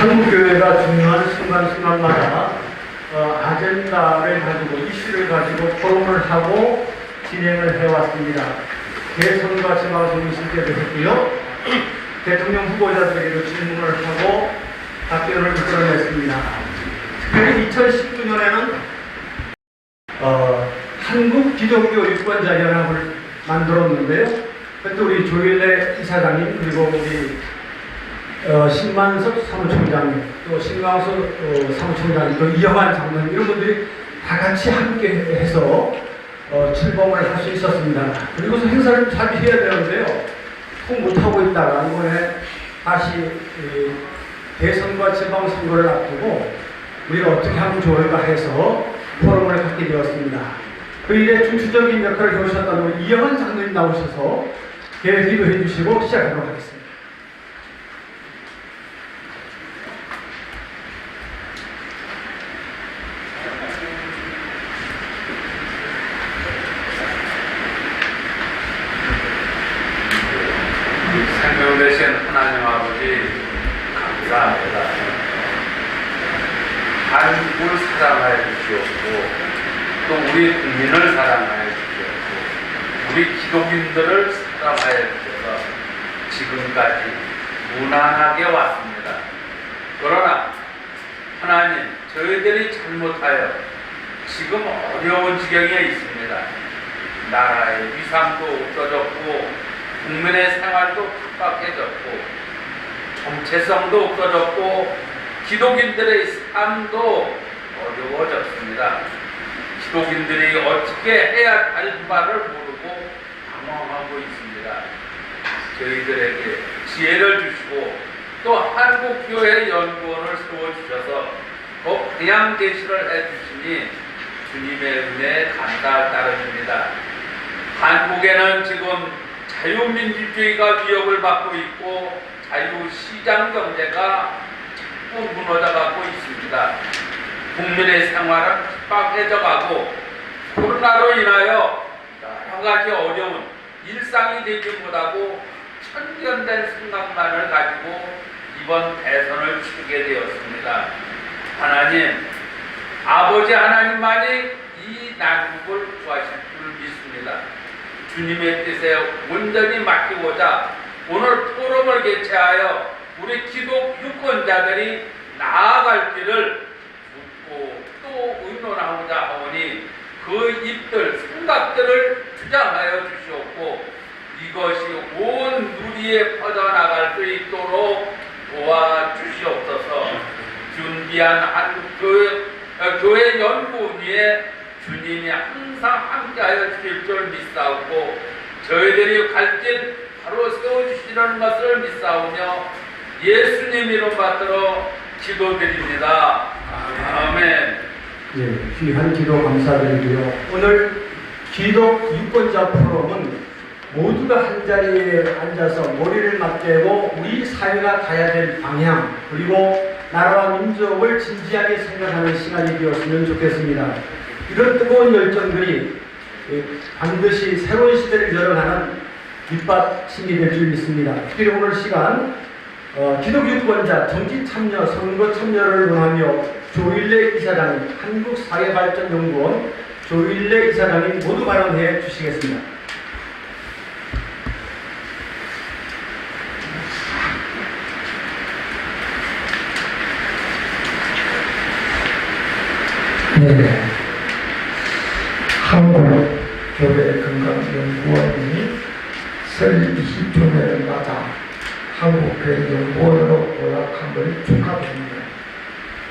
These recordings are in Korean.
한국교회가 중요한 순간순간마다 아젠다를 가지고 이슈를 가지고 토론을 하고 진행을 해왔습니다. 대선과 지방선거 있을 때도 했고요. 대통령 후보자들에게도 질문을 하고 답변을 이끌어냈습니다. 특별히 2019년에는 한국 기독교 유권자 연합을 만들었는데요. 그때 우리 조일래 이사장님 그리고 우리 신만석 사무총장님 또 신광수 사무총장님 또 이영환 장로님 이런 분들이 다 같이 함께 해서 출범을 할 수 있었습니다. 그리고서 행사를 잘 해야 되는데요. 통 못하고 있다가 이번에 다시 대선과 지방선거를 앞두고 우리가 어떻게 하면 좋을까 해서 포럼을 갖게 되었습니다. 그 일에 중추적인 역할을 해오셨던 우리 이영환 장로님 나오셔서 기도해 주시고 시작하도록 하겠습니다. 생명 되신 하나님 아버지 감사합니다. 한국을 사랑하여 주시옵고 또 우리 국민을 사랑하여 주시옵고 우리 기독인들을 사랑하여 주셔서 지금까지 무난하게 왔습니다. 그러나 하나님 저희들이 잘못하여 지금 어려운 지경에 있습니다. 나라의 위상도 없어졌고 국민의 생활도 팍팍해졌고 정체성도 없어졌고 기독인들의 삶도 어려워졌습니다. 기독인들이 어떻게 해야 할 바를 모르고 당황하고 있습니다. 저희들에게 지혜를 주시고 또 한국교회 연구원을 세워주셔서 더 그냥 계시를 해주시니 주님의 은혜에 감사할 따름입니다. 한국에는 지금 자유민주주의가 위협을 받고 있고 자유시장 경제가 자꾸 무너져가고 있습니다. 국민의 생활은 핍박해져가고 코로나로 인하여 여러 가지 어려운 일상이 되지 못하고 천견된 생각만을 가지고 이번 대선을 치르게 되었습니다. 하나님, 아버지 하나님만이 이 난국을 구하실 줄 믿습니다. 주님의 뜻에 온전히 맡기고자 오늘 포럼을 개최하여 우리 기독 유권자들이 나아갈 길을 묻고 또 의논하고자 하오니 그 입들, 생각들을 주장하여 주시옵고 이것이 온 누리에 퍼져나갈 수 있도록 도와주시옵소서. 준비한 한국교회 연구위에 주님이 항상 함께하여 주실 줄 믿사오고 저희들이 갈 길 바로 세워주시는 것을 믿사오며 예수님 이름 받들어 기도드립니다. 아멘. 예, 귀한 기도 감사드리고요. 오늘 기독 유권자 포럼은 모두가 한자리에 앉아서 머리를 맞대고 우리 사회가 가야 될 방향 그리고 나라와 민족을 진지하게 생각하는 시간이 되었으면 좋겠습니다. 이런 뜨거운 열정들이 반드시 새로운 시대를 열어가는 밑받침이 될 줄 믿습니다. 특히 오늘 시간 기독 유권자 정치 참여, 선거 참여를 논하며 조일래 이사장님, 한국사회발전연구원 조일래 이사장님 모두 발언해 주시겠습니다. 네. 한국교회건강연구원이 설 20주년을 맞아 한국교회 연구원으로 도약함을 축하드립니다.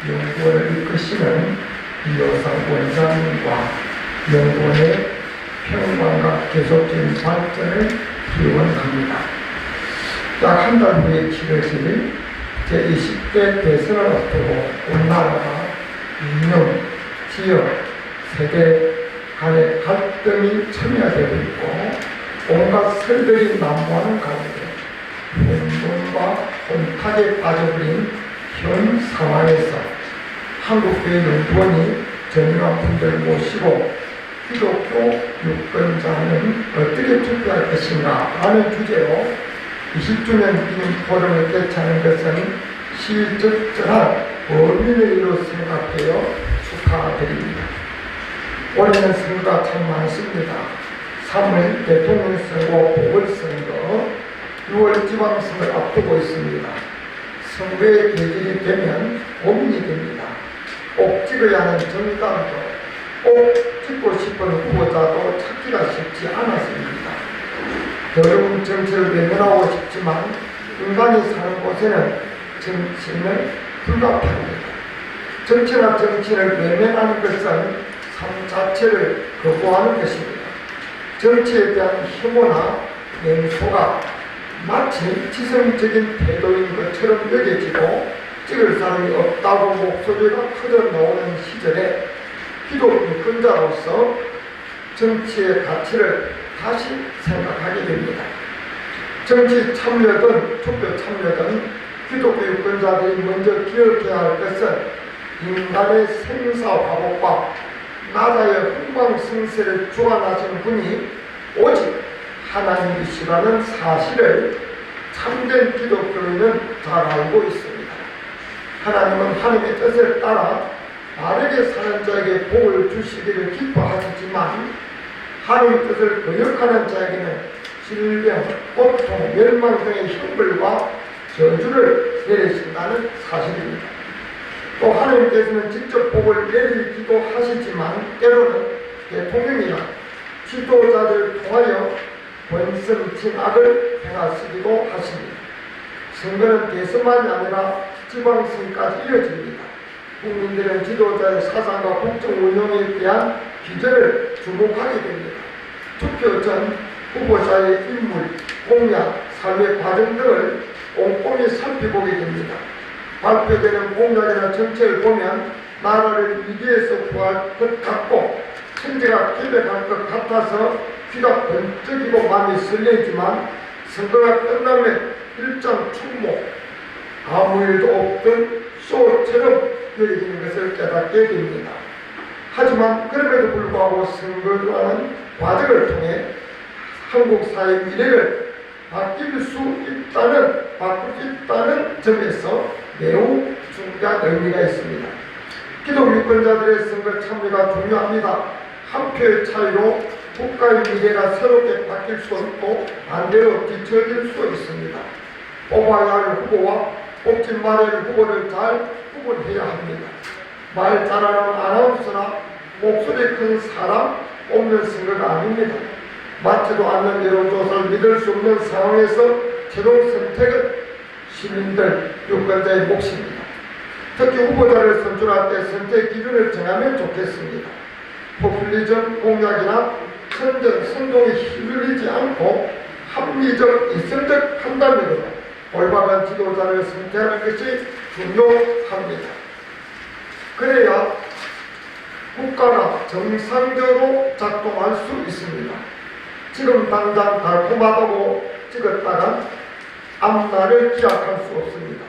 연구원을 이끄시는 이호상 원장님과 연구원의 평강과 계속적인 발전을 기원합니다. 약 한 달 후에 치러질 제20대 대선을 앞두고 우리나라가 이념, 지역, 세대 간의 갈등이 첨예되고 있고 온갖 설들이 난무하는 가운데 혼돈과 혼탁에 빠져버린 현 상황에서 한국교회 연구원이 전문가 분들 모시고 기독교 유권자는 어떻게 투표할 것인가 라는 주제로 20주년 기념 포럼을 개최하는 것은 시적절한 범인의 일로 생각하여 축하드립니다. 올해는 선거가 참 많습니다. 3월 대통령 선거, 보궐선거, 6월 지방선거를 앞두고 있습니다. 선거의 계절이 되면 고민이 됩니다. 꼭 찍어야 하는 정당도, 꼭 찍고 싶은 후보자도 찾기가 쉽지 않았습니다. 더러운 정치를 외면하고 싶지만 인간이 사는 곳에는 정치는 불가피합니다. 정치나 정치를 외면하는 것은 삶 자체를 거부하는 것입니다. 정치에 대한 혐오나 냉소가 마치 지성적인 태도인 것처럼 여겨지고 찍을 사람이 없다고 목소리가 터져 나오는 시절에 기독교 유권자로서 정치의 가치를 다시 생각하게 됩니다. 정치 참여든 투표 참여든 기독교 유권자들이 먼저 기억해야 할 것은 인간의 생사화복과 나라의 흥망성쇠를 주관하신 분이 오직 하나님이시라는 사실을 참된 기독교인은 잘 알고 있습니다. 하나님은 하나님의 뜻을 따라 바르게 사는 자에게 복을 주시기를 기뻐하시지만 하나님의 뜻을 거역하는 자에게는 질병, 고통, 멸망 등의 형벌과 저주를 내리신다는 사실입니다. 또 하나님께서는 직접 복을 내리기도 하시지만 때로는 대통령이나 지도자들을 통하여 번성 진악을 행하시기도 하십니다. 선거는 대선만이 아니라 지방선까지 이어집니다. 국민들은 지도자의 사상과 국정 운영에 대한 비전을 주목하게 됩니다. 투표 전 후보자의 인물, 공약, 삶의 과정 등을 꼼꼼히 살펴보게 됩니다. 발표되는 공약이나 정책을 보면 나라를 위기에서 구할 것 같고 천재가 계획할 것 같아서 귀가 번쩍이고 마음이 설레지만 선거가 끝나면 일장 충목, 아무 일도 없던 쇼처럼 여겨지는 것을 깨닫게 됩니다. 하지만 그럼에도 불구하고 선거라는 과정을 통해 한국 사회의 미래를 바꿀 수 있다는 점에서 매우 중요한 의미가 있습니다. 기독 유권자들의 선거 참여가 중요합니다. 한 표의 차이로 국가의 미래가 새롭게 바뀔 수 없고 반대로 뒤처질 수 있습니다. 뽑아야 할 후보와 뽑지 말아야 할 후보를 잘 구분해야 합니다. 말 잘하는 아나운서나 목소리 큰 사람 뽑는 선거가 아닙니다. 맞지도 않는 여론조사를 믿을 수 없는 상황에서 최종 선택은 시민들, 유권자의 몫입니다. 특히 후보자를 선출할 때 선택 기준을 정하면 좋겠습니다. 포퓰리즘 공약이나 선전, 선동에 휘둘리지 않고 합리적, 이성적 판단으로 올바른 지도자를 선택하는 것이 중요합니다. 그래야 국가가 정상적으로 작동할 수 있습니다. 지금 당장 달콤하다고 찍었다가 앞날을 기약할 수 없습니다.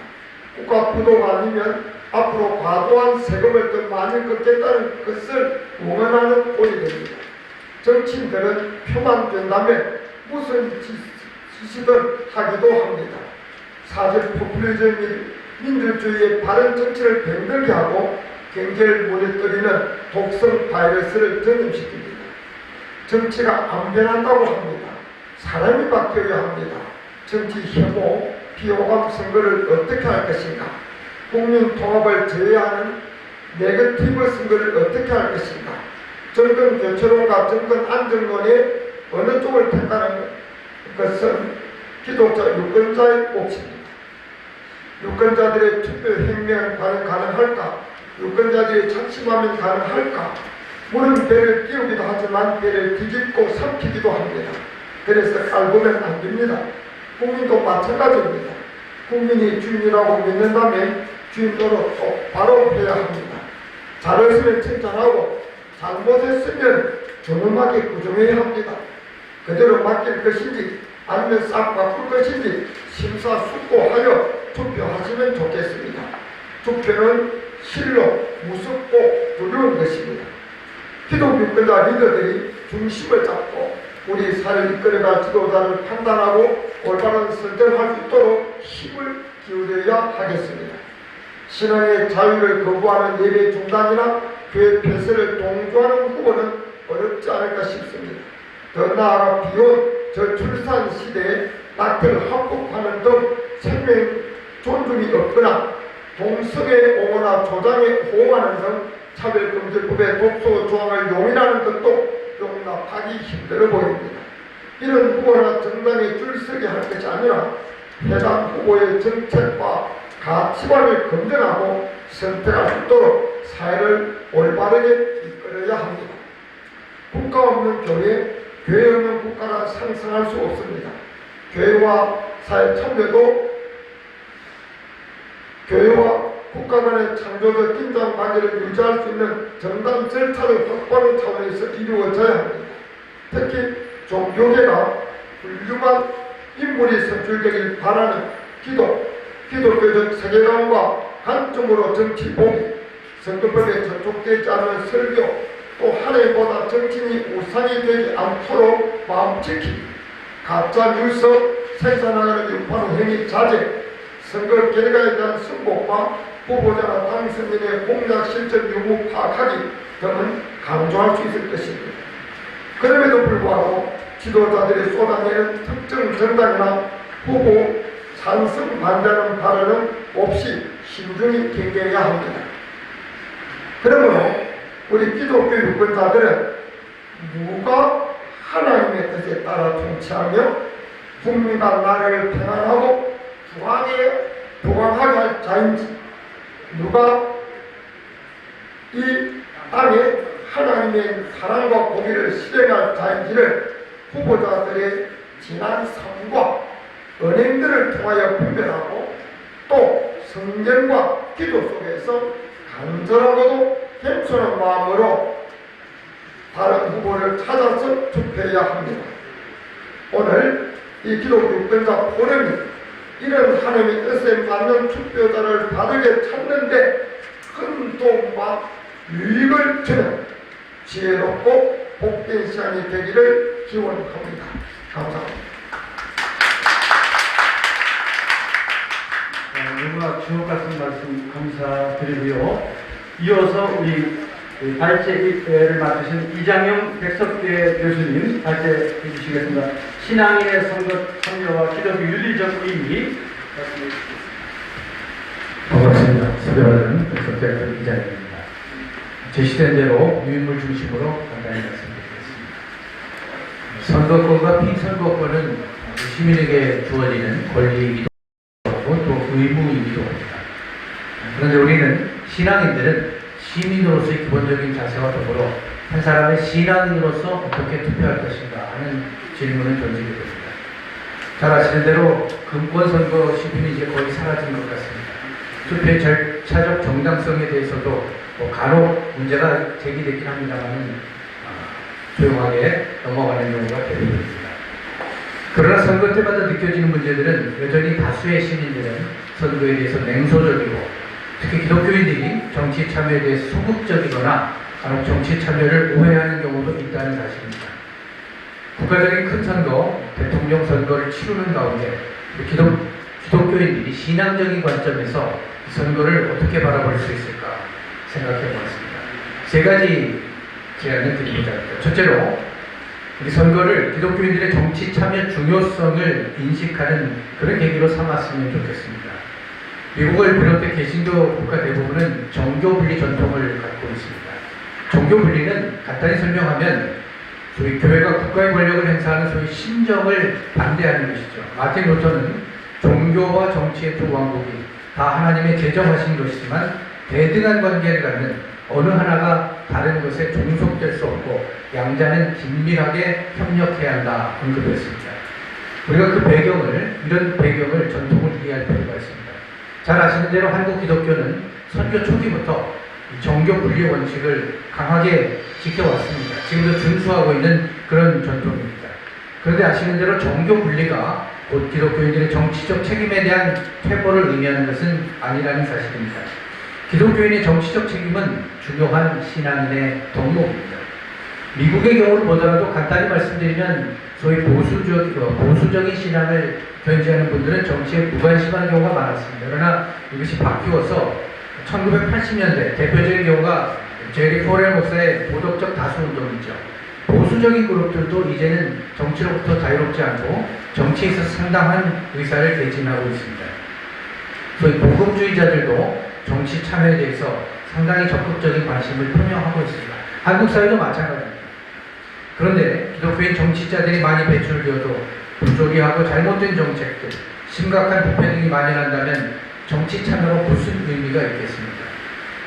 국가 부도가 아니면 앞으로 과도한 세금을 더 많이 걷겠다는 것을 응원하는 꼴이 됩니다. 정치인들은 표만 된다면 무슨 짓이든 하기도 합니다. 사실 포퓰리즘 민주주의의 바른 정치를 병들게 하고 경제를 무너뜨리는 독성 바이러스를 전염시킵니다. 정치가 안 변한다고 합니다. 사람이 바뀌어야 합니다. 정치 혐오, 비호감 선거를 어떻게 할 것인가? 국민 통합을 저해하는 네거티브 선거를 어떻게 할 것인가? 정권 교체론과 정권 안정론에 어느 쪽을 택하는 것은 기독자 유권자의 몫입니다. 유권자들의 투표 혁명 과연 가능할까? 유권자들이 착심하면 가능할까? 물은 배를 띄우기도 하지만 배를 뒤집고 삼키기도 합니다. 그래서 깔보면 안 됩니다. 국민도 마찬가지입니다. 국민이 주인이라고 믿는다면 주인 노릇 똑바로 해야 합니다. 잘했으면 칭찬하고 잘못했으면 존엄하게 구정해야 합니다. 그대로 맡길 것인지 아니면 싹 바꿀 것인지 심사숙고하여 투표하시면 좋겠습니다. 투표는 실로 무섭고 두려운 것입니다. 기독 유권자 리더들이 중심을 잡고 우리 사회를 이끌어갈 지도자를 판단하고 올바른 선택을 할 수 있도록 힘을 기울여야 하겠습니다. 신앙의 자유를 거부하는 예배 중단이나 교회 폐쇄를 동조하는 후보는 어렵지 않을까 싶습니다. 더 나아가 비혼, 저출산 시대에 낙태를 합법화하는 등 생명 존중이 없거나 동성애 옹호나 조장에 호응하는 등 차별금지법의 독소 조항을 용인하는 것도 용납하기 힘들어 보입니다. 이런 후보나 정당에 줄서게 할 것이 아니라 해당 후보의 정책과 가치관을 검증하고 선택할 수 있도록 사회를 올바르게 이끌어야 합니다. 국가 없는 교회, 교회 없는 국가라 상상할 수 없습니다. 교회와 사회 참여도 교회와 국가 간의 창조적 긴장 관계를 유지할 수 있는 정당 절차를 확보하는 차원에서 이루어져야 합니다. 특히 종교계가 훌륭한 인물이 선출되길 바라는 기독교적 세계관과 관점으로 정치 보기, 선거법에 저촉되지 않은 설교, 또 하나님보다 정치인이 우상이 되지 않도록 마음지키기, 가짜 뉴스 생산하는 유포하는 행위 자제, 선거 결과에 대한 승복과 후보자나 당선인의 공약 실적 유무 파악하기 등은 강조할 수 있을 것입니다. 그럼에도 불구하고 지도자들이 쏟아내는 특정 정당이나 후보 찬성 반대하는 발언은 없이 신중히 경계해야 합니다. 그러므로 우리 기독교 유권자들은 누가 하나님의 뜻에 따라 통치하며 국민과 나라를 평안하고 부강하게 할 자인지, 누가 이 땅에 하나님의 사랑과 공의를 실행할 자인지를 후보자들의 지난 삶과 은행들을 통하여 분별하고 또 성경과 기도 속에서 간절하고도 겸손한 마음으로 다른 후보를 찾아서 투표해야 합니다. 오늘 이 기독교 유권자 포럼이 이런 하나님의 뜻에 맞는 투표자를 바르게 찾는데 큰 도움과 유익을 주는 지혜롭고 복된 시간이 되기를 기원합니다. 감사합니다. 너무나 주옥 같은 말씀 감사드리고요. 이어서 우리 발제를 맡으신 이장영 백석대 교수님 발제해 주시겠습니다. 신앙인의 선거 참여와 기독교 윤리적 의미 말씀해 주시겠습니다. 반갑습니다. 수배받은 백석대 이장영입니다. 제시된 대로 유인물 중심으로 간단히 말씀드리겠습니다. 선거권과 피선거권은 시민에게 주어지는 권리이기도 하고 또 의무이기도 합니다. 그런데 우리는 신앙인들은 시민으로서의 기본적인 자세와 더불어 한 사람의 신앙인으로서 어떻게 투표할 것인가 하는 질문을 던지게 됩니다. 잘 아시는 대로 금권선거 시민이 이제 거의 사라진 것 같습니다. 투표의 절차적 정당성에 대해서도 간혹 문제가 제기되긴 합니다만 조용하게 넘어가는 경우가 대부분입니다. 그러나 선거 때마다 느껴지는 문제들은 여전히 다수의 시민들은 선거에 대해서 냉소적이고 특히 기독교인들이 정치 참여에 대해서 소극적이거나 간혹 정치 참여를 오해하는 경우도 있다는 사실입니다. 국가적인 큰 선거, 대통령 선거를 치르는 가운데 기독교인들이 신앙적인 관점에서 선거를 어떻게 바라볼 수 있을까 생각해 보았습니다. 세 가지 제안을 드리고자 합니다. 첫째로 우리 선거를 기독교인들의 정치 참여 중요성을 인식하는 그런 계기로 삼았으면 좋겠습니다. 미국을 비롯해 개신교 국가 대부분은 정교 분리 전통을 갖고 있습니다. 정교 분리는 간단히 설명하면 소위 교회가 국가의 권력을 행사하는 소위 신정을 반대하는 것이죠. 마틴 루터는 종교와 정치의 두 왕국이 다 하나님의 제정하신 것이지만 대등한 관계를 갖는 어느 하나가 다른 것에 종속될 수 없고 양자는 긴밀하게 협력해야 한다 언급했습니다. 우리가 이런 배경을 전통을 이해할 필요가 있습니다. 잘 아시는 대로 한국 기독교는 선교 초기부터 정교 분리 원칙을 강하게 지켜왔습니다. 지금도 준수하고 있는 그런 전통입니다. 그런데 아시는 대로 정교 분리가 곧 기독교인들의 정치적 책임에 대한 퇴보를 의미하는 것은 아니라는 사실입니다. 기독교인의 정치적 책임은 중요한 신앙인의 덕목입니다. 미국의 경우를 보더라도 간단히 말씀드리면 소위 보수적인 신앙을 견지하는 분들은 정치에 무관심한 경우가 많았습니다. 그러나 이것이 바뀌어서 1980년대 대표적인 경우가 제리 포렐 목사의 도덕적 다수 운동이죠. 보수적인 그룹들도 이제는 정치로부터 자유롭지 않고 정치에 있어서 상당한 의사를 개진하고 있습니다. 소위 복음주의자들도 정치 참여에 대해서 상당히 적극적인 관심을 표명하고 있습니다. 한국 사회도 마찬가지입니다. 그런데 기독교인 정치자들이 많이 배출되어도 부조리하고 잘못된 정책들, 심각한 불평등이 만연한다면 정치 참여가 무슨 의미가 있겠습니까?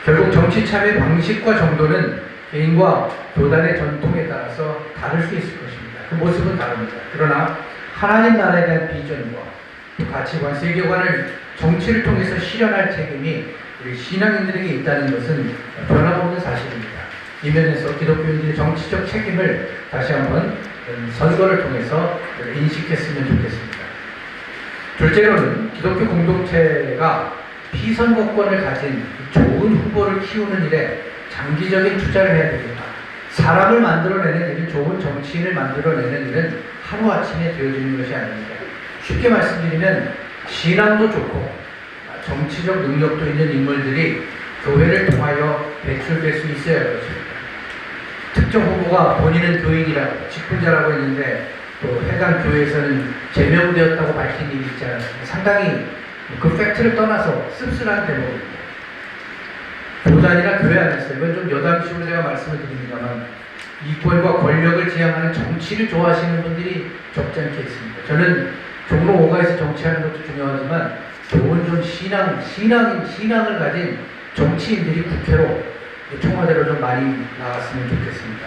결국 정치 참여의 방식과 정도는 개인과 교단의 전통에 따라서 다를 수 있을 것입니다. 그 모습은 다릅니다. 그러나 하나님 나라에 대한 비전과 가치관, 세계관을 정치를 통해서 실현할 책임이 우리 신앙인들에게 있다는 것은 변함없는 사실입니다. 이 면에서 기독교인들의 정치적 책임을 다시 한번 선거를 통해서 인식했으면 좋겠습니다. 둘째로는 기독교 공동체가 피선거권을 가진 좋은 후보를 키우는 일에 장기적인 투자를 해야 됩니다. 사람을 만들어내는 일은, 좋은 정치인을 만들어내는 일은 하루아침에 되어지는 것이 아닙니다. 쉽게 말씀드리면 신앙도 좋고 정치적 능력도 있는 인물들이 교회를 통하여 배출될 수 있어야 할 것입니다. 특정 후보가 본인은 교인이라고, 직분자라고 했는데 또 해당 교회에서는 제명되었다고 밝힌 일이 있지 않습니까? 상당히 그 팩트를 떠나서 씁쓸한 대목입니다. 교단이나 교회 안에서, 이건 좀 여담식으로 제가 말씀을 드립니다만, 이권과 권력을 지향하는 정치를 좋아하시는 분들이 적지 않게 있습니다. 저는 종로 5가에서 정치하는 것도 중요하지만 좋은 좀 신앙을 가진 정치인들이 국회로, 청와대로 좀 많이 나갔으면 좋겠습니다.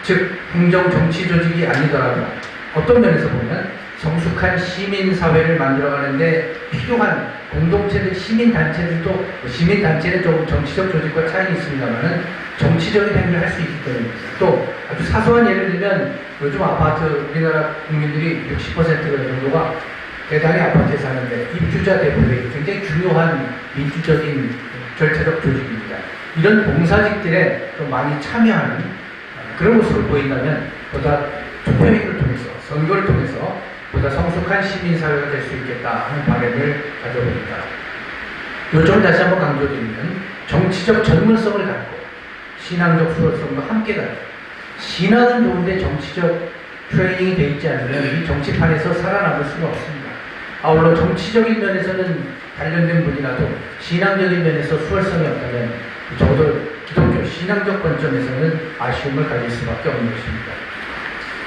즉 행정 정치 조직이 아니더라도 어떤 면에서 보면 성숙한 시민사회를 만들어가는데 필요한 공동체들, 시민단체들도, 시민단체는 조금 정치적 조직과 차이는 있습니다만 정치적인 행위를 할 수 있기 때문입니다. 또 아주 사소한 예를 들면 요즘 아파트, 우리나라 국민들이 60% 정도가 대단히 아파트에 사는데 입주자 대표회의, 굉장히 중요한 민주적인 절차적 조직입니다. 이런 봉사직들에 좀 많이 참여하는 그런 모습을 보인다면 보다 투표행위를 통해서, 선거를 통해서 보다 성숙한 시민사회가 될 수 있겠다 하는 바람을 가져봅니다. 요점 다시 한번 강조드리면 정치적 전문성을 갖고 신앙적 수호성과 함께 가요. 신앙은 좋은데 정치적 트레이닝이 되어 있지 않으면 이 정치판에서 살아남을 수가 없습니다. 아울러 정치적인 면에서는 관련된 분이라도 신앙적인 면에서 수월성이 없다면 적어도 기독교 신앙적 관점에서는 아쉬움을 가질 수밖에 없는 것입니다.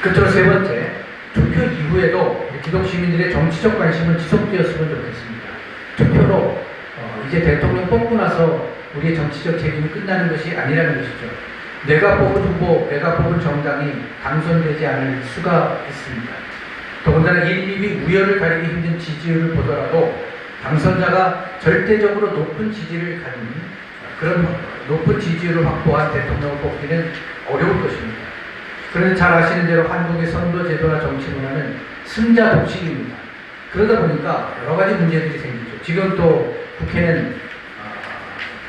끝으로 세 번째, 투표 이후에도 기독 시민들의 정치적 관심은 지속되었으면 좋겠습니다. 투표로 이제 대통령 뽑고 나서 우리의 정치적 책임이 끝나는 것이 아니라는 것이죠. 내가 뽑은 후보, 내가 뽑은 정당이 당선되지 않을 수가 있습니다. 더군다나 일일이 우열을 가리기 힘든 지지율을 보더라도 당선자가 절대적으로 높은 지지를 가진, 그런 높은 지지율을 확보한 대통령을 뽑기는 어려울 것입니다. 그런데 잘 아시는 대로 한국의 선거 제도나 정치 문화는 승자 독식입니다. 그러다 보니까 여러 가지 문제들이 생기죠. 지금 또 국회는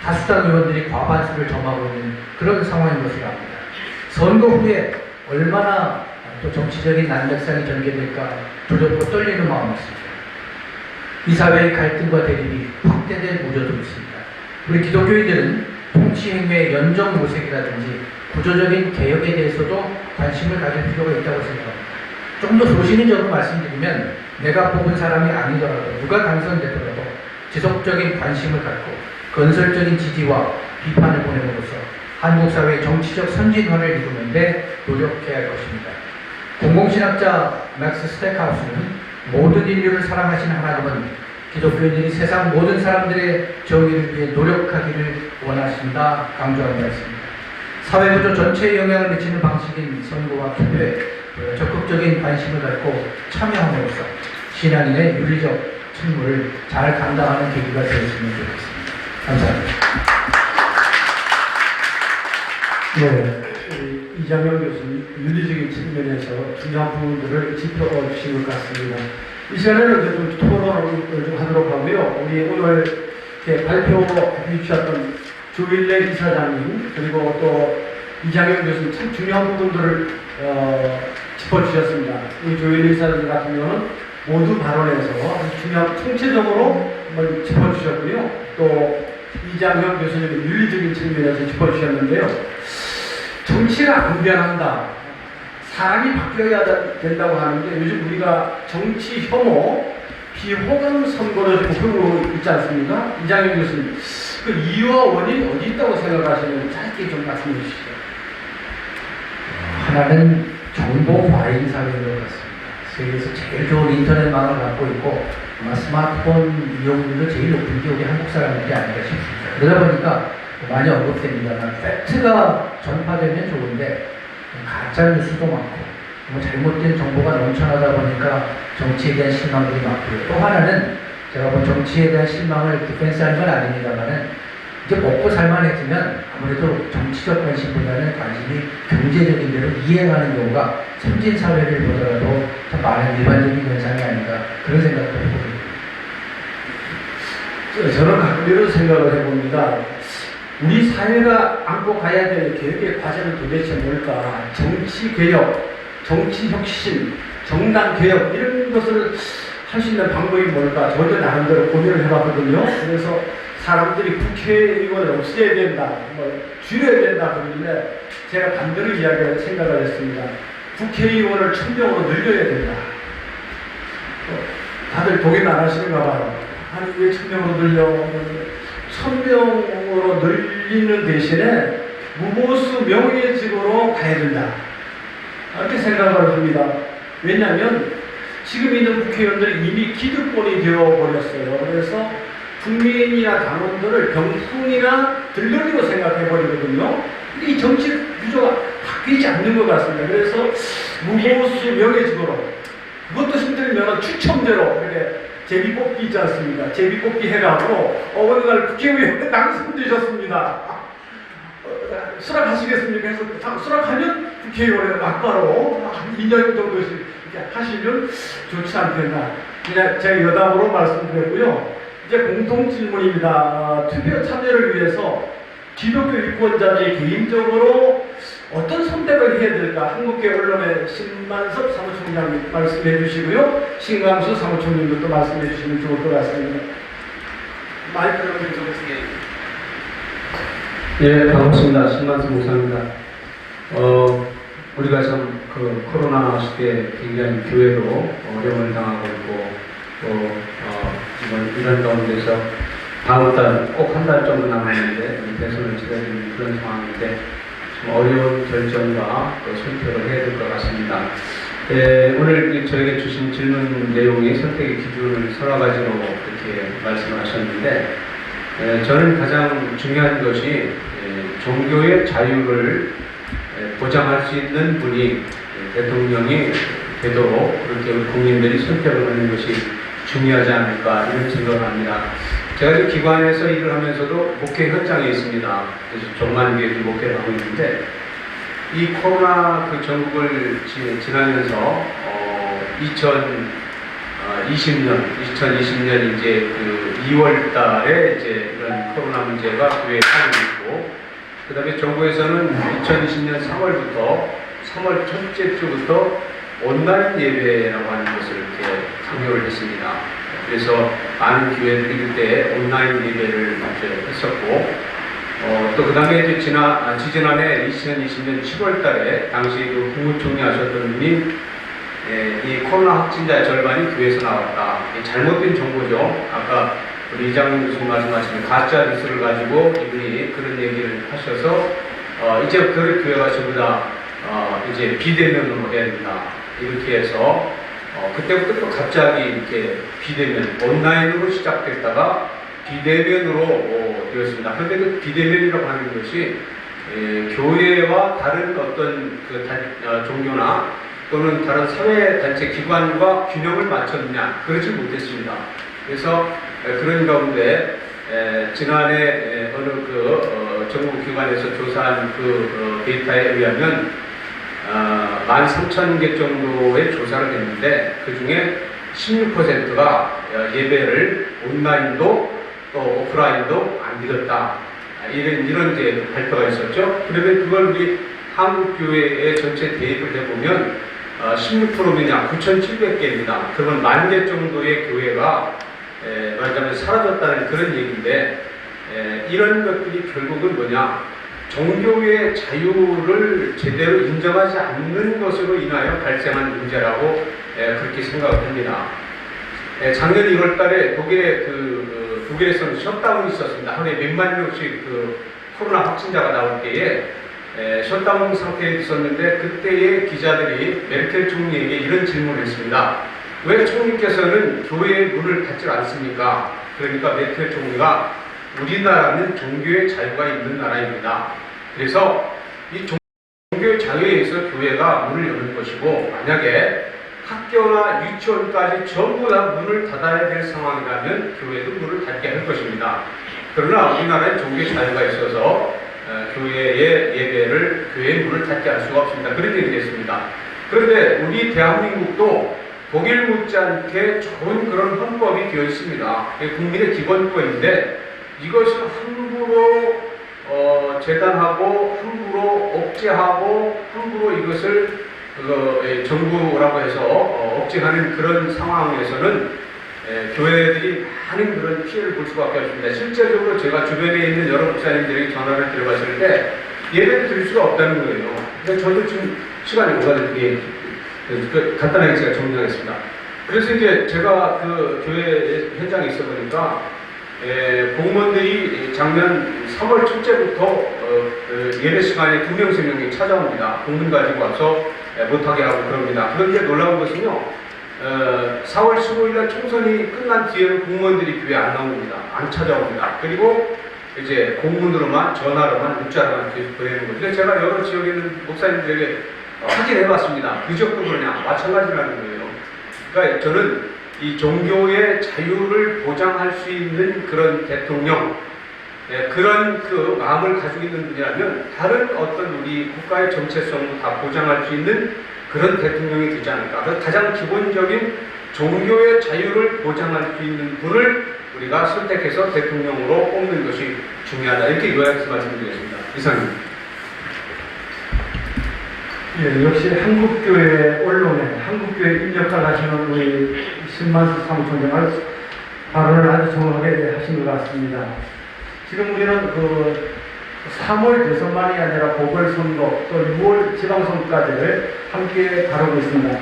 다수당 의원들이 과반수를 점하고 있는 그런 상황인 것을 압니다. 선거 후에 얼마나 또 정치적인 난맥상이 전개될까 두렵고 떨리는 마음이 있습니다. 이 사회의 갈등과 대립이 확대될 우려도 있습니다. 우리 기독교인들은 통치행위의 연정모색이라든지 구조적인 개혁에 대해서도 관심을 가질 필요가 있다고 생각합니다. 좀 더 소신적으로 말씀드리면 내가 뽑은 사람이 아니더라도, 누가 당선되더라도 지속적인 관심을 갖고 건설적인 지지와 비판을 보냄으로써 한국 사회의 정치적 선진화를 이루는 데 노력해야 할 것입니다. 공공신학자 맥스 스택하우스는 모든 인류를 사랑하시는 하나님은 기독교인들이 세상 모든 사람들의 정의를 위해 노력하기를 원하신다 강조하고 있습니다. 사회구조 전체에 영향을 미치는 방식인 선거와 투표에 적극적인 관심을 갖고 참여함으로써 신앙인의 윤리적 책무를 잘 감당하는 계기가 되었으면 좋겠습니다. 감사합니다. 네, 이장영 교수님 윤리적인 측면에서 중요한 부분들을 짚어주신 것 같습니다. 이 시간에는 좀 토론을 좀 하도록 하고요. 우리 오늘 이렇게 발표해 주셨던 조일래 이사장님, 그리고 또 이장영 교수님 참 중요한 부분들을 짚어주셨습니다. 우리 조일래 이사장님 같은 경우는 모두 발언에서 아주 중요한 총체적으로 한번 짚어주셨고요. 또 이장현 교수님이 윤리적인 측면에서 짚어주셨는데요. 정치가 안 변한다. 사람이 바뀌어야 된다고 하는데 요즘 우리가 정치 혐오, 비호감 선거를 보고 있지 않습니까? 이장현 교수님, 그 이유와 원인이 어디 있다고 생각하시는지 짧게 좀 말씀해 주시죠. 하나는 정보 과잉 사회인 것 같습니다. 세계에서 제일 좋은 인터넷망을 갖고 있고 아마 스마트폰 이용률도 제일 높은 게 우리 한국 사람들이 아닌가 싶습니다. 그러다 보니까 많이 언급됩니다만 팩트가 전파되면 좋은데 가짜 뉴스도 많고 잘못된 정보가 넘쳐나다 보니까 정치에 대한 실망들이 많고요. 또 하나는 제가 뭐 정치에 대한 실망을 디펜스하는 건 아닙니다만은 이제 먹고 살만해지면 아무래도 정치적 관심보다는 관심이 경제적인 대로 이행하는 경우가 선진 사회를 보더라도 참 많은 일반적인 현상이 아닌가 그런 생각도 해봅니다. 저는 가끔 이런 생각을 해봅니다. 우리 사회가 안고 가야 될 개혁의 과제는 도대체 뭘까? 정치 개혁, 정치 혁신, 정당 개혁 이런 것을 할 수 있는 방법이 뭘까? 저도 나름대로 고민을 해봤거든요. 그래서 사람들이 국회의원을 없애야 된다, 줄여야 된다 그러는데 제가 반대로 이야기를 생각을 했습니다. 국회의원을 1000명으로 늘려야 된다. 다들 동의 안 하시는가 봐요. 아니 왜 1000명으로 늘려? 1000명으로 늘리는 대신에 무보수 명예직으로 가야 된다. 이렇게 생각을 합니다. 왜냐하면 지금 있는 국회의원들이 이미 기득권이 되어버렸어요. 그래서 국민이나 당원들을 병풍이나 들러리로 생각해버리거든요. 근데 이 정치 구조가 바뀌지 않는 것 같습니다. 그래서 무보수 명예직으로 그것도 힘들면 추첨제로 이렇게 제비뽑기 있지 않습니까? 제비뽑기 해가지고 어느 날 국회의원에 당선되셨습니다. 수락하시겠습니까? 해서 수락하면 국회의원에 막바로 한 2년 정도씩 이렇게 하시면 좋지 않겠나. 그냥 제가 여담으로 말씀드렸고요. 이제 공통 질문입니다. 투표 참여를 위해서 기독교 유권자들이 개인적으로 어떤 선택을 해야 될까? 한국계 언론의 신만섭 사무총장님 말씀해 주시고요. 신광수 사무총님도 또 말씀해 주시면 좋을 것 같습니다. 마이크를 좀 어떻게. 예, 반갑습니다. 신만섭 목사입니다. 우리가 참 그 코로나 시대에 굉장히 교회도 어려움을 당하고 있고 또 이런 가운데서 다음 달 꼭 한 달 정도 남았는데 대선을 치러지는 그런 상황인데 좀 어려운 결정과 또 선택을 해야 될 것 같습니다. 오늘 저에게 주신 질문 내용이 선택의 기준을 서너 가지로 이렇게 말씀을 하셨는데 저는 가장 중요한 것이 종교의 자유를 보장할 수 있는 분이 대통령이 되도록 그렇게 우리 국민들이 선택을 하는 것이 중요하지 않을까 이런 생각을 합니다. 제가 지금 기관에서 일을 하면서도 목회 현장에 있습니다. 그래서 종만교회 목회를 하고 있는데 이 코로나 그 전국을 지나면서 2020년 이제 그 2월 달에 이제 이런 코로나 문제가 교회에 하고 있고 그 다음에 정부에서는 2020년 3월 첫째 주부터 온라인 예배라고 하는 것을 이렇게 강요를 했습니다. 그래서 많은 교회들이 그때 온라인 예배를 이제 했었고, 또 그 다음에 이제 지지난해 2020년 7월 달에 당시 그 국무총리 하셨던 분이 이 코로나 확진자의 절반이 교회에서 나왔다. 잘못된 정보죠. 아까 우리 이장훈 교수님 말씀하신 가짜 뉴스를 가지고 이분이 그런 얘기를 하셔서 이제 그 교회가 전부 다 이제 비대면으로 해야 된다. 이렇게 해서 그때부터 또 갑자기 이렇게 비대면 온라인으로 시작됐다가 비대면으로 되었습니다. 그런데 그 비대면이라고 하는 것이 교회와 다른 어떤 그 종교나 또는 다른 사회단체 기관과 균형을 맞췄느냐 그렇지 못했습니다. 그래서 그런 가운데 지난해 어느 그 정부기관에서 조사한 그 데이터에 의하면 13,000개 정도의 조사를 했는데 그 중에 16%가 예배를 온라인도 또 오프라인도 안 믿었다. 이런 이제 발표가 있었죠. 그러면 그걸 우리 한국교회의 전체 대입을 해보면 16%면 9,700개입니다. 그러면 10,000개 정도의 교회가 말하자면 사라졌다는 그런 얘기인데 이런 것들이 결국은 뭐냐? 종교의 자유를 제대로 인정하지 않는 것으로 인하여 발생한 문제라고 그렇게 생각을 합니다. 작년 1월 달에 독일에서는 셧다운이 있었습니다. 하루에 몇만 명씩 코로나 확진자가 나올 때에 셧다운 상태에 있었는데 그때의 기자들이 메르켈 총리에게 이런 질문을 했습니다. 왜 총리께서는 교회의 문을 닫지 않습니까? 그러니까 메르켈 총리가 우리나라는 종교의 자유가 있는 나라입니다. 그래서 이 종교의 자유에 의해서 교회가 문을 여는 것이고 만약에 학교나 유치원까지 전부 다 문을 닫아야 될 상황이라면 교회도 문을 닫게 할 것입니다. 그러나 우리나라에 종교의 자유가 있어서 교회의 예배를 교회의 문을 닫게 할 수가 없습니다. 그런 얘기를 했습니다. 그런데 우리 대한민국도 독일 못지않게 좋은 그런 헌법이 되어 있습니다. 국민의 기본권인데 이것을 함부로 재단하고 함부로 억제하고 함부로 이것을 정부라고 해서 억제하는 그런 상황에서는 교회들이 많은 그런 피해를 볼 수밖에 없습니다. 실제적으로 제가 주변에 있는 여러 목사님들에게 전화를 드려봤을 때 예배를 드릴 수가 없다는 거예요. 근데 저도 지금 시간이 오가는데 간단하게 제가 정리하겠습니다. 그래서 이제 제가 그 교회 현장에 있어 보니까 공무원들이 작년 3월 첫째부터 예배 시간에 2명, 3명이 찾아옵니다. 공문 가지고 와서 못하게 하고 그럽니다. 그런데 놀라운 것은요, 4월 15일날 총선이 끝난 뒤에는 공무원들이 교회 안 나옵니다. 안 찾아옵니다. 그리고 이제 공문으로만, 전화로만, 문자로만 계속 보내는 거죠. 그래서 제가 여러 지역에 있는 목사님들에게 확인해봤습니다. 그 정도 그러냐? 마찬가지라는 거예요. 그러니까 저는 이 종교의 자유를 보장할 수 있는 그런 대통령, 그런 그 마음을 가지고 있는 분이라면 다른 어떤 우리 국가의 정체성도 다 보장할 수 있는 그런 대통령이 되지 않을까. 그래서 가장 기본적인 종교의 자유를 보장할 수 있는 분을 우리가 선택해서 대통령으로 뽑는 것이 중요하다. 이렇게 요약해서 말씀드리겠습니다. 이상입니다. 예, 역시 한국교회 언론에 한국교회 입력을 하시는 우리 신만수 사무총장을 발언을 아주 정확하게 하신 것 같습니다. 지금 우리는 3월 대선만이 아니라 보궐선거 또 6월 지방선거까지를 함께 다루고 있습니다.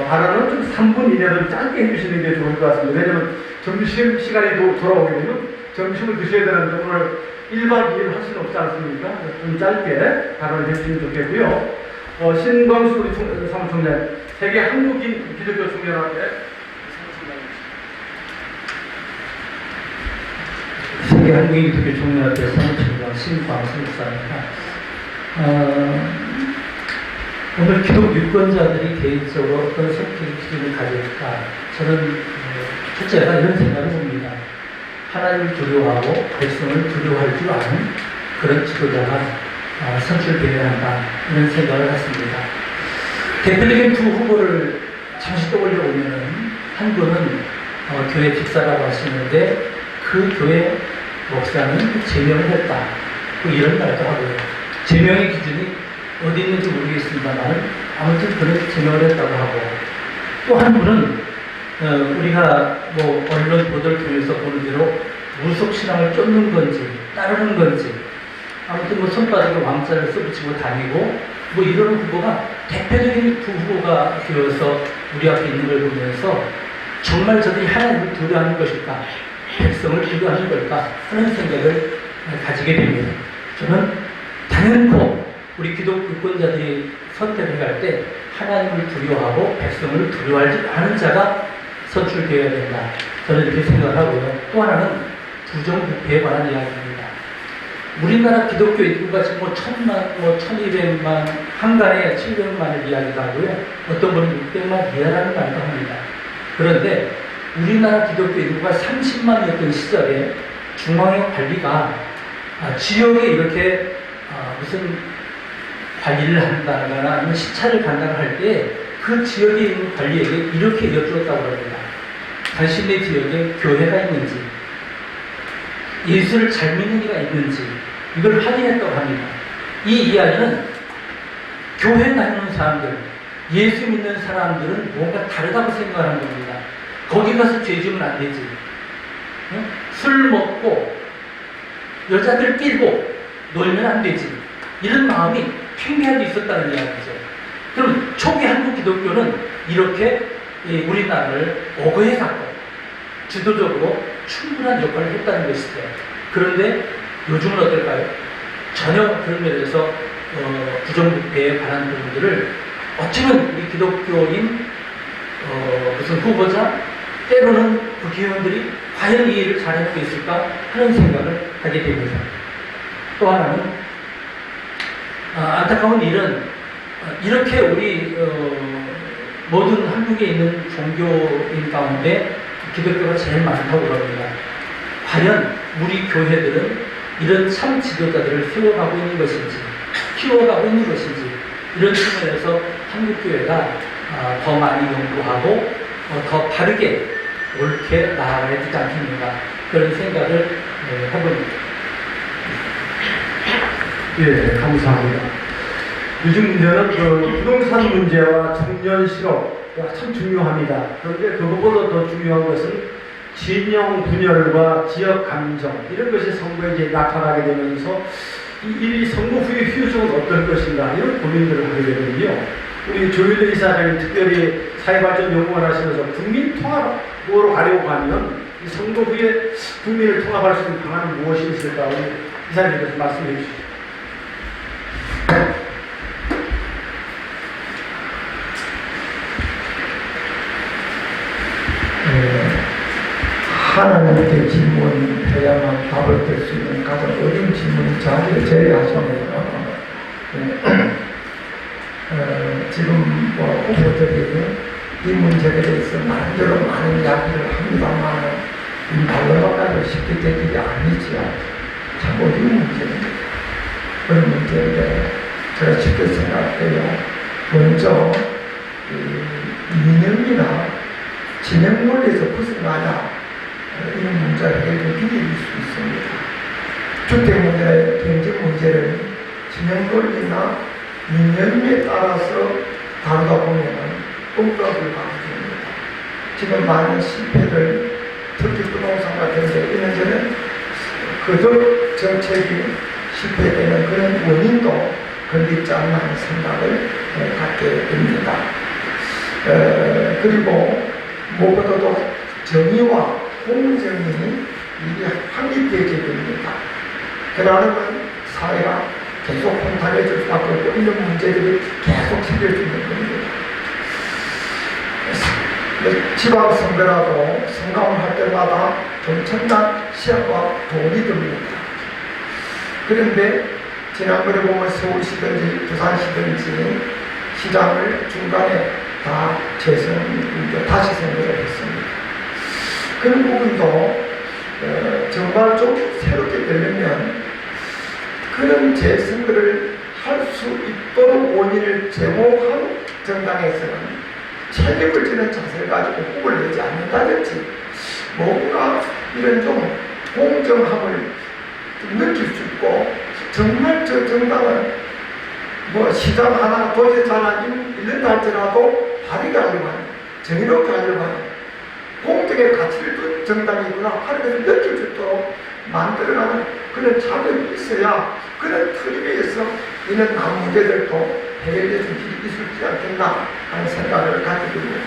발언은 좀 3분 이내로 짧게 해주시는 게 좋을 것 같습니다. 왜냐하면 점심 시간이 돌아오게 되면 점심을 드셔야 되는데 오늘 1박 2일 할 수는 없지 않습니까? 좀 짧게 발언을 해주시면 좋겠고요. 신광수 우리 사무총장, 세계 한국인 기독교 총연합회 세계 한국인 기독교 총연합회 사무총장 신광수 목사입니다. 오늘 기독 유권자들이 개인적으로 어떤 선택 기준을 가질까? 저는 첫째가 이런 생각을 봅니다. 하나님을 두려워하고 백성을 두려워할 줄 아는 그런 지도자가 선출되어야 한다, 이런 생각을 했습니다. 대표적인 두 후보를 잠시 떠올려 보면은 한 분은 교회 집사라고 하시는데 그 교회 목사는 제명을 했다, 이런 말도 하고요. 제명의 기준이 어디 있는지 모르겠습니다만 아무튼 그런 제명을 했다고 하고, 또 한 분은 우리가 언론 보도를 통해서 보는 대로 무속신앙을 쫓는 건지 따르는 건지 아무튼 손바닥에 왕자를 써붙이고 다니고 이런 후보가 대표적인 두 후보가 되어서 우리 앞에 있는 걸 보면서 정말 저들이 하나님을 두려워하는 것일까, 백성을 두려워하는 걸까 하는 생각을 가지게 됩니다. 저는 단연코 우리 기독 유권자들이 선택을 할 때 하나님을 두려워하고 백성을 두려워하지 않은 자가 선출되어야 된다, 저는 이렇게 생각을 하고요. 또 하나는 부정부패에 관한 이야기입니다. 우리나라 기독교 인구가 지금 1000만, 1200만, 한간에 700만을 이야기하고요. 어떤 분은 600만 이하라는 말도 합니다. 그런데 우리나라 기독교 인구가 30만이었던 시절에 중앙의 관리가 지역에 이렇게 무슨 관리를 한다거나 아니면 시차를 간다고 할 때 그 지역에 있는 관리에게 이렇게 여쭈었다고 합니다. 당신네 지역에 교회가 있는지, 예수를 잘 믿는 이가 있는지 이걸 확인했다고 합니다. 이 이야기는 교회 다니는 사람들, 예수 믿는 사람들은 뭔가 다르다고 생각하는 겁니다. 거기 가서 죄 지으면 안 되지. 술 먹고 여자들 끌고 놀면 안 되지. 이런 마음이 팽배하게 있었다는 이야기죠. 그럼 초기 한국 기독교는 이렇게 우리나라를 어거해놨고 지도적으로 충분한 역할을 했다는 것이죠. 그런데 요즘은 어떨까요? 전혀 그런 면에서 부정부패에 관한 부분들을 어쩌면 우리 기독교인 무슨 후보자 때로는 국회의원들이 과연 이 일을 잘할 수 있을까 하는 생각을 하게 됩니다. 또 하나는 안타까운 일은 이렇게 우리 모든 한국에 있는 종교인 가운데 기독교가 제일 많다고 그럽니다. 과연 우리 교회들은 이런 참 지도자들을 세워가고 있는 것인지 키워가고 있는 것인지 이런 측면에서 한국교회가 더 많이 연구하고 더 바르게 옳게 나아가야 되지 않겠는가 그런 생각을 해봅니다. 예, 감사합니다. 요즘 문제는 부동산 문제와 청년 실업가 참 중요합니다. 그런데 그것보다 더 중요한 것은 진영 분열과 지역 감정 이런 것이 선거에 이제 나타나게 되면서 이 선거 후의 효성은 어떨 것인가 이런 고민들을 하게 되거든요. 우리 조윤래 이사장이 특별히 사회발전 연구원 하시면서 국민 통합으로 가려고 하면 이 선거 후에 국민을 통합할 수 있는 방안은 무엇이 있을까? 우리 이사님께서 말씀해 주시죠. 하나님께 질문해야만 답을 될 수 있는 가장 어려운 질문이 자기를 제외하시네요. 지금 후보들이 이 문제에 대해서 나름대로 많은 이야기를 합니다만 이 말로만으로 쉽게 될 일이 아니지요. 참 어려운 문제입니다. 그런 문제인데 제가 쉽게 생각해요. 먼저 이념이나 진영 논리에서 벗어나야 이런 문제를 해결될 길이 있을 수 있습니다. 주택 문제, 경제 문제를 진영 논리나 이념에 따라서 다루다 보면 꼼짝을 가져옵니다. 지금 많은 실패들, 특히 부동산 같은데 이런저런 그들 정책이 실패되는 그런 원인도 걸리지 않나 하는 생각을 갖게 됩니다. 그리고 무엇보다도 정의와 공정이 이게 확립되게 됩니다. 그러면 사회가 계속 혼탁해질 수밖에 없고 이런 문제들이 계속 생겨지는 겁니다. 지방선거라도 선거를 할 때마다 엄청난 시간과 돈이 듭니다. 그런데 지난번에 보면 서울시든지 부산시든지 시장을 중간에 다 다시 선거를 했습니다. 그런 부분도 정말 좀 새롭게 되려면 그런 재선거를 할 수 있도록 원인을 제공한 정당에서는 책임을 지는 자세를 가지고 후보를 내지 않는다든지 뭔가 이런 좀 공정함을 느낄 수 있고 정말 저 정당은 뭐 시장 하나 도대체 하나 잃는다 할지라도 발휘가 하려고 하는 정의롭게 하려고 하는 공정의 가치를 둔 정당이구나 하는 것을 느낄 수 있도록 만들어가는 그런 자격이 있어야 그런 틀에서 이런 남 문제들도 해결될 수 있지 않겠나 하는 생각을 갖게 됩니다.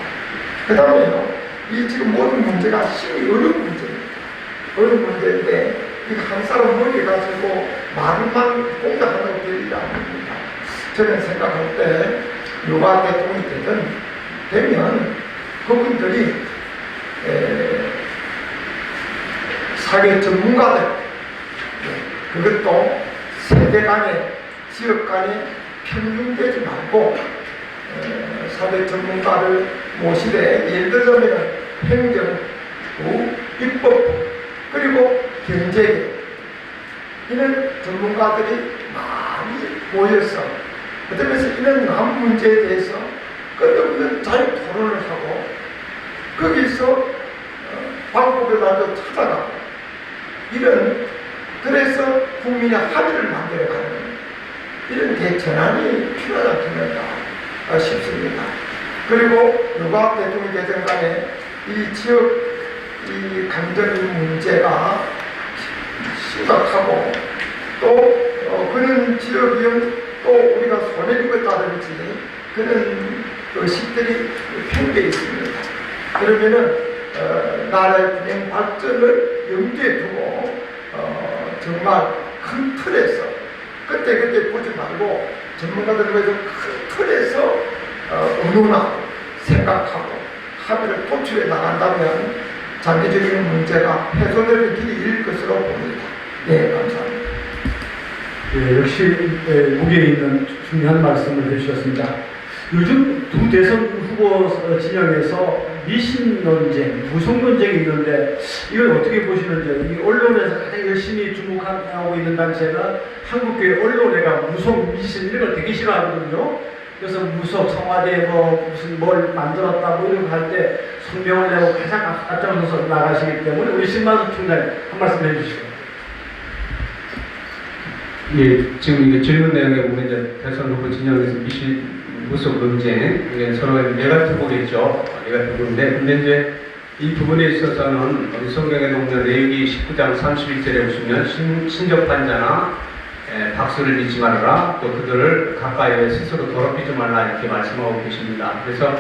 그 다음에요, 이 지금 모든 문제가 심히 어려운 문제입니다. 어려운 문제인데 이거 한 사람 머리에 가지고 말만 공략한다고 될 일이 아닙니다. 저는 생각할 때 누가 대통령이 되면 그분들이 사회 전문가들 그것도 세대 간에 지역 간에 편중되지 말고 사회 전문가를 모시되 예를 들자면 행정부, 입법부 그리고 경제 이런 전문가들이 많이 모여서 그러면서 이런 남 문제에 대해서 끝없는 자유 토론을 하고 거기서 방법을 가지고 찾아가고 그래서 국민의 합의를 만들어가는 이런 대전환이 필요하지 않겠는가 싶습니다. 그리고 누가 대통령이 되든 간에 이 지역 이 감정 문제가 심각하고 또 그런 지역이면 또 우리가 손해 입었다든지 그런 것들이 팽배해 있습니다. 그러면은 나라의 분행 발전을 염두에 두고 정말 큰 틀에서 그때 보지 말고 전문가들과 큰 틀에서 의논하고 생각하고 합의를 도출해 나간다면 장기적인 문제가 해소되는 길이 일 것으로 봅니다. 네, 감사합니다. 예, 역시 무게 있는 중요한 말씀을 해주셨습니다. 요즘 두 대선 후보 진영에서 미신 논쟁, 무속 논쟁이 있는데 이걸 어떻게 보시는지, 이 언론에서 가장 열심히 주목하고 있는 단체가 한국교회 언론회가 무속, 미신 이런 걸 되게 싫어하거든요. 그래서 무속, 청와대 무슨 뭘 만들었다 뭐 이런 거 할 때 성명을 내고 가장 앞장서서 나가시기 때문에 우리 신만수 총장님 한 말씀 해주시죠. 예, 지금 이게 질문 내용에 보면 이제 대선 후보 진영에서 무속 논쟁, 이게 서로 네가티브겠죠. 네가티브인데, 근데 이제 이 부분에 있어서는 우리 성경에 보면 레위기 19장 31절에 보시면 신접한 박수를 믿지 말아라, 또 그들을 가까이에 스스로 더럽히지 말라 이렇게 말씀하고 계십니다. 그래서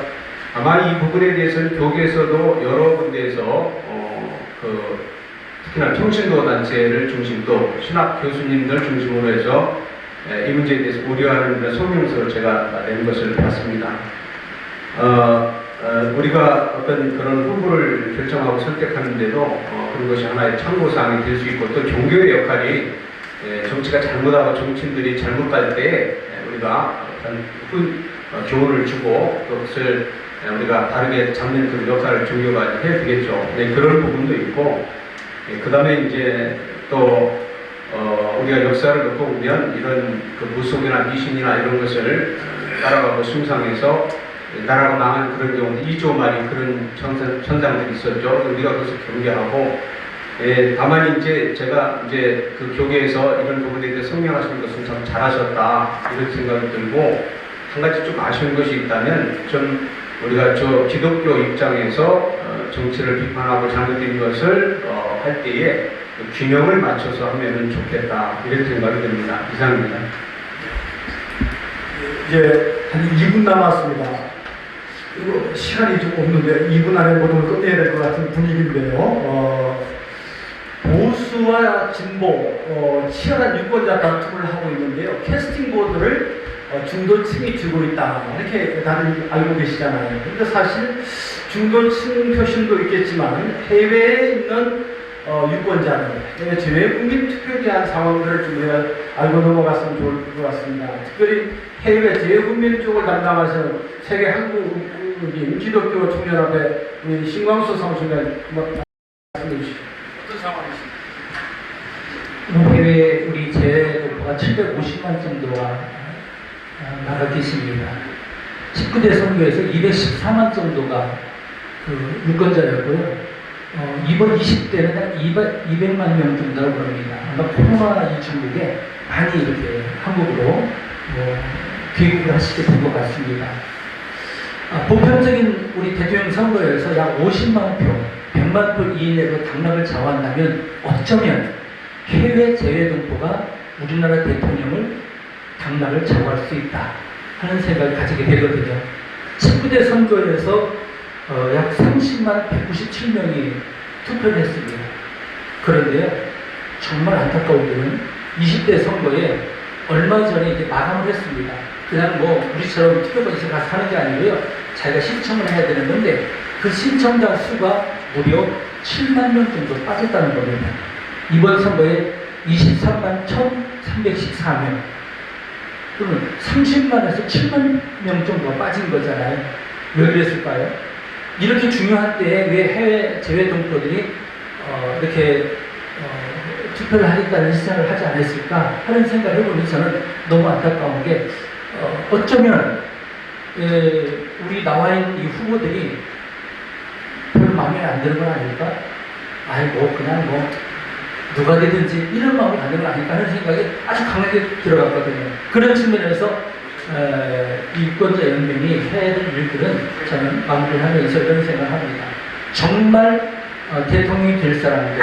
아마 이 부분에 대해서는 교계에서도 여러 군데에서 특히나 평신도 단체를 중심으로 신학 교수님들 중심으로 해서 이 문제에 대해서 우려하는 그런 성명서를 제가 낸 것을 봤습니다. 우리가 어떤 그런 후보를 결정하고 선택하는데도 그런 것이 하나의 참고사항이 될 수 있고, 또 종교의 역할이 정치가 잘못하고 정치인들이 잘못 갈 때 우리가 어떤 교훈을 주고 또 그것을 우리가 다르게 잡는 그런 역할을 종교가 해야 되겠죠. 네, 그런 부분도 있고, 그 다음에 이제 또 우리가 역사를 놓고 보면 이런 그 무속이나 미신이나 이런 것을 따라가고 숭상해서 나라가 망한 그런 경우, 이조 말이 그런 현상들이 있었죠. 우리가 그것을 경계하고, 다만 이제 제가 이제 그 교계에서 이런 부분에 대해 성명하시는 것은 참 잘하셨다 이런 생각이 들고, 한 가지 좀 아쉬운 것이 있다면 좀 우리가 저 기독교 입장에서 정치를 비판하고 잘못된 것을 할 때에 균형을 맞춰서 하면 좋겠다 이런 생각이 듭니다. 이상입니다. 이제 한 2분 남았습니다. 그리고 시간이 좀 없는데 2분 안에 모든 걸 끝내야 될 것 같은 분위기인데요. 보수와 진보 치열한 유권자 다툼을 하고 있는데요. 캐스팅 보드를 중도층이 쥐고 있다 이렇게 다들 알고 계시잖아요. 근데 사실 중도층 표심도 있겠지만 해외에 있는 유권자들, 재외국민 투표에 대한 상황들을 좀 알고 넘어갔으면 좋을 것 같습니다. 특별히 해외 재외국민 쪽을 담당하시는 세계 한국인 기독교 총연합회 우리 신광수 사무총장 한번 말씀해 주시죠. 어떤 상황이십니까? 해외 우리 재외도가 750만 정도가 나가 계십니다. 19대 선거에서 214만 정도가 그 유권자였고요. 이번 20대는 한 200만 명 정도라고 합니다. 아마 코로나 이중국에 많이 이렇게 한국으로 귀국을 하시게 된 것 같습니다. 보편적인 우리 대통령 선거에서 약 50만 표, 100만 표 이내로 당락을 좌우한다면 어쩌면 해외 재외동포가 우리나라 대통령을 당락을 좌우할 수 있다 하는 생각을 가지게 되거든요. 19대 선거에서 약 30만 197명이 투표를 했습니다. 그런데요, 정말 안타까운 점은 20대 선거에 얼마 전에 이제 마감을 했습니다. 그냥 우리처럼 투표소에 가서 하는 게 아니고요, 자기가 신청을 해야 되는 건데 그 신청자 수가 무려 7만 명 정도 빠졌다는 겁니다. 이번 선거에 23만 1,314명, 그러면 30만에서 7만 명 정도가 빠진 거잖아요. 왜 그랬을까요? 이렇게 중요한 때에 왜 해외 재외동포들이 이렇게 투표를 하겠다는 시작을 하지 않았을까 하는 생각을 해보면서 저는 너무 안타까운 게 어쩌면 우리 나와 있는 이 후보들이 별로 마음에 안 드는 건 아닐까? 그냥 누가 되든지 이런 마음을 갖는 건 아닐까 하는 생각이 아주 강하게 들어갔거든요. 그런 측면에서 유권자 연맹이 해야 될 일들은 저는 마무리를 하면서 이런 생각을 합니다. 정말 대통령이 될 사람들,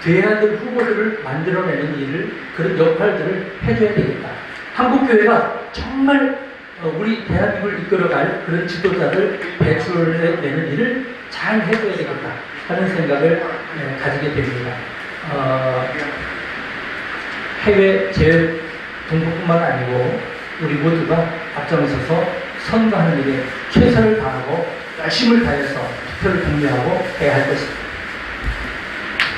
돼야 될 후보들을 만들어내는 일을, 그런 역할들을 해줘야 되겠다. 한국교회가 정말 우리 대한민국을 이끌어갈 그런 지도자들 배출해내는 일을 잘 해줘야 되겠다 하는 생각을 가지게 됩니다. 해외 제외 동포뿐만 아니고 우리 모두가 앞장서서 선거하는 일에 최선을 다하고 열심을 다해서 투표를 독려하고 해야 할 것입니다.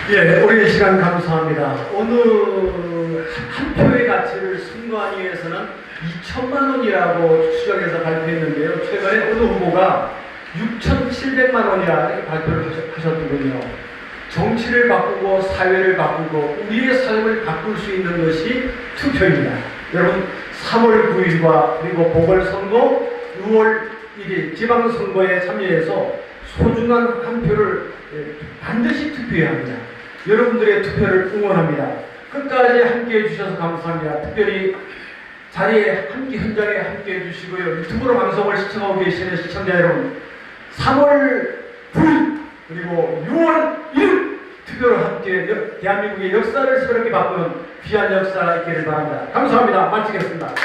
예, 오랜 시간 감사합니다. 오늘 한 표의 가치를 승부하기 위해서는 2천만 원이라고 추정해서 발표했는데요. 최근에 어느 후보가 6,700만 원이라 이렇게 발표를 하셨더군요. 정치를 바꾸고 사회를 바꾸고 우리의 삶을 바꿀 수 있는 것이 투표입니다. 여러분 3월 9일과 그리고 보궐선거 6월 1일 지방선거에 참여해서 소중한 한 표를 반드시 투표해야 합니다. 여러분들의 투표를 응원합니다. 끝까지 함께해 주셔서 감사합니다. 특별히 자리에 현장에 함께해 주시고요. 유튜브로 방송을 시청하고 계시는 시청자 여러분 3월 9일 그리고 6월 1일 투표로 함께 대한민국의 역사를 새롭게 바꾸는 귀한 역사 있기를 바랍니다. 감사합니다. 마치겠습니다.